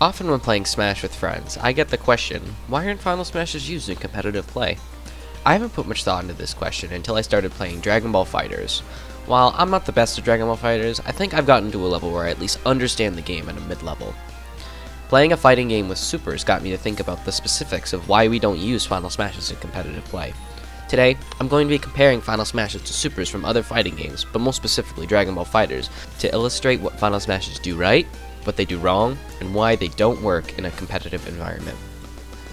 Often when playing Smash with friends, I get the question, why aren't Final Smashes used in competitive play? I haven't put much thought into this question until I started playing Dragon Ball FighterZ. While I'm not the best at Dragon Ball FighterZ, I think I've gotten to a level where I at least understand the game at a mid-level. Playing a fighting game with supers got me to think about the specifics of why we don't use Final Smashes in competitive play. Today, I'm going to be comparing Final Smashes to supers from other fighting games, but most specifically Dragon Ball FighterZ, to illustrate what Final Smashes do right, what they do wrong, and why they don't work in a competitive environment.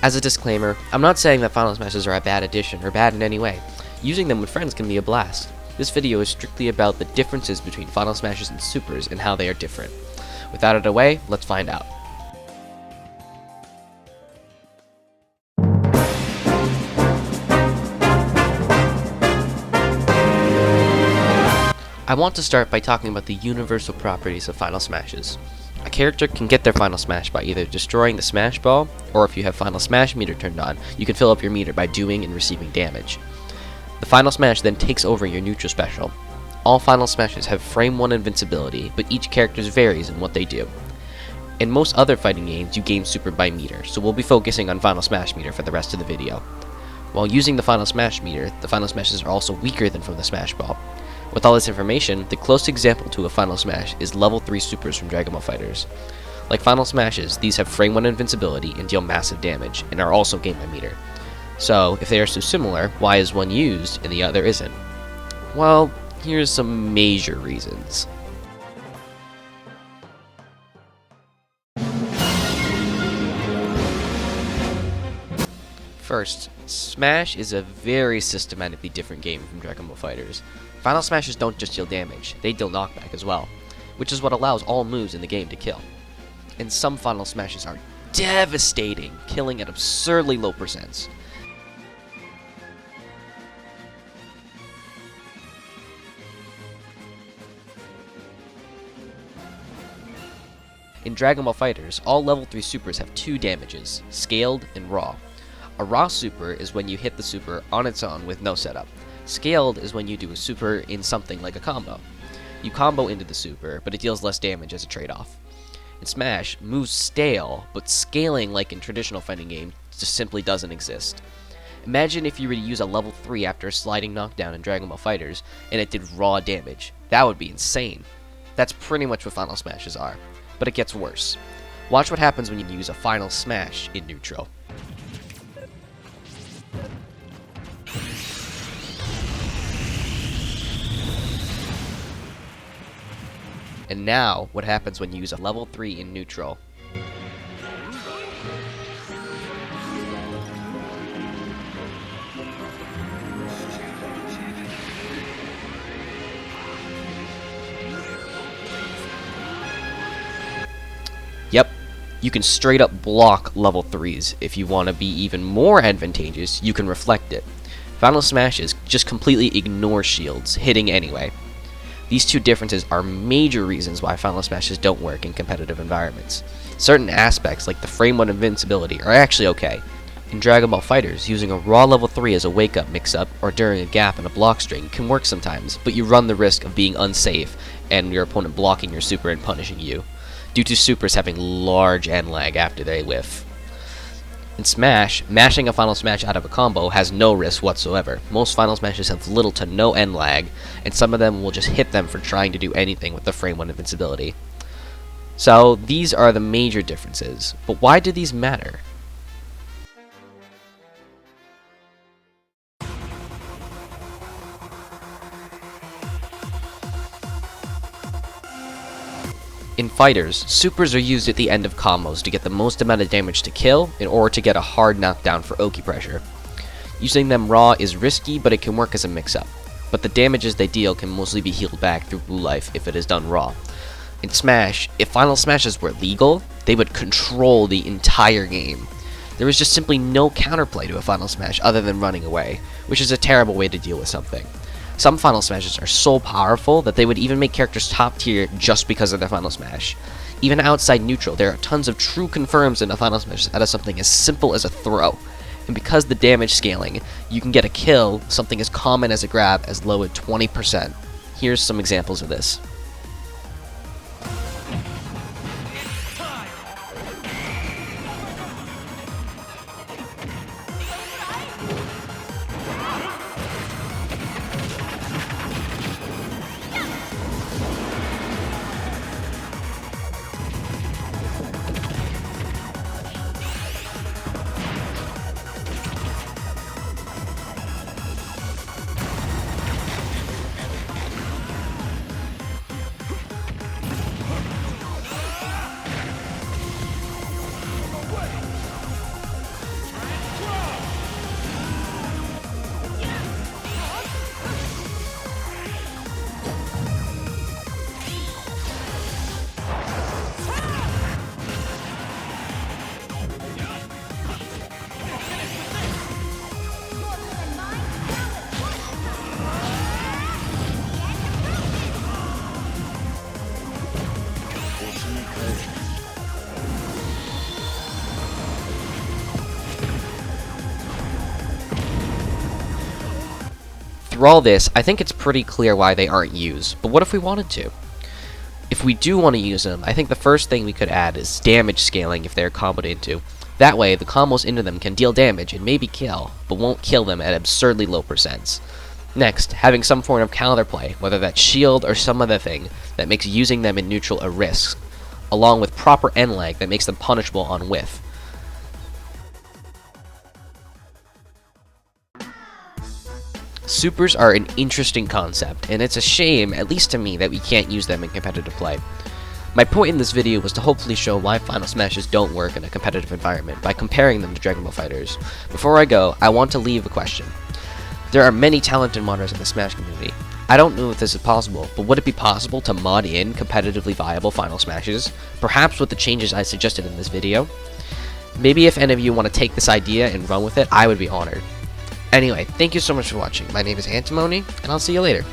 As a disclaimer, I'm not saying that Final Smashes are a bad addition or bad in any way. Using them with friends can be a blast. This video is strictly about the differences between Final Smashes and supers and how they are different. With that out of the way, let's find out. I want to start by talking about the universal properties of Final Smashes. A character can get their Final Smash by either destroying the Smash Ball, or if you have Final Smash meter turned on, you can fill up your meter by doing and receiving damage. The Final Smash then takes over your neutral special. All Final Smashes have frame 1 invincibility, but each character's varies in what they do. In most other fighting games, you gain super by meter, so we'll be focusing on Final Smash meter for the rest of the video. While using the Final Smash meter, the Final Smashes are also weaker than from the Smash Ball. With all this information, the closest example to a Final Smash is level 3 supers from Dragon Ball FighterZ. Like Final Smashes, these have frame 1 invincibility and deal massive damage, and are also gained by meter. So, if they are so similar, why is one used and the other isn't? Well, here's some major reasons. First, Smash is a very systematically different game from Dragon Ball FighterZ. Final Smashes don't just deal damage, they deal knockback as well, which is what allows all moves in the game to kill. And some Final Smashes are devastating, killing at absurdly low percents. In Dragon Ball FighterZ, all level 3 supers have 2 damages, Scaled and Raw. A Raw super is when you hit the super on its own with no setup. Scaled is when you do a super in something like a combo. You combo into the super, but it deals less damage as a trade-off. In Smash, moves stale, but scaling like in traditional fighting games just simply doesn't exist. Imagine if you were to use a level 3 after a sliding knockdown in Dragon Ball FighterZ, and it did raw damage. That would be insane. That's pretty much what Final Smashes are, but it gets worse. Watch what happens when you use a Final Smash in neutral. And now, what happens when you use a level 3 in neutral. Yep, you can straight up block level 3s. If you want to be even more advantageous, you can reflect it. Final Smashes just completely ignore shields, hitting anyway. These two differences are major reasons why Final Smashes don't work in competitive environments. Certain aspects, like the frame 1 invincibility, are actually okay. In Dragon Ball FighterZ, using a raw level 3 as a wake-up mix-up, or during a gap in a block string, can work sometimes, but you run the risk of being unsafe, and your opponent blocking your super and punishing you, due to supers having large end lag after they whiff. In Smash, mashing a Final Smash out of a combo has no risk whatsoever. Most Final Smashes have little to no end lag, and some of them will just hit them for trying to do anything with the frame 1 invincibility. So, these are the major differences, but why do these matter? In FighterZ, supers are used at the end of combos to get the most amount of damage to kill, in order to get a hard knockdown for Oki pressure. Using them raw is risky, but it can work as a mix-up. But the damages they deal can mostly be healed back through blue life if it is done raw. In Smash, if Final Smashes were legal, they would control the entire game. There is just simply no counterplay to a Final Smash other than running away, which is a terrible way to deal with something. Some Final Smashes are so powerful that they would even make characters top tier just because of their Final Smash. Even outside neutral, there are tons of true confirms in a Final Smash out of something as simple as a throw. And because the damage scaling, you can get a kill, something as common as a grab, as low as 20%. Here's some examples of this. Through all this, I think it's pretty clear why they aren't used, but what if we wanted to? If we do want to use them, I think the first thing we could add is damage scaling if they're comboed into. That way, the combos into them can deal damage and maybe kill, but won't kill them at absurdly low percents. Next, having some form of counterplay, whether that's shield or some other thing, that makes using them in neutral a risk, along with proper end lag that makes them punishable on whiff. Supers are an interesting concept, and it's a shame, at least to me, that we can't use them in competitive play. My point in this video was to hopefully show why Final Smashes don't work in a competitive environment by comparing them to Dragon Ball FighterZ. Before I go, I want to leave a question. There are many talented modders in the Smash community. I don't know if this is possible, but would it be possible to mod in competitively viable Final Smashes, perhaps with the changes I suggested in this video? Maybe if any of you want to take this idea and run with it, I would be honored. Anyway, thank you so much for watching. My name is Antimony, and I'll see you later.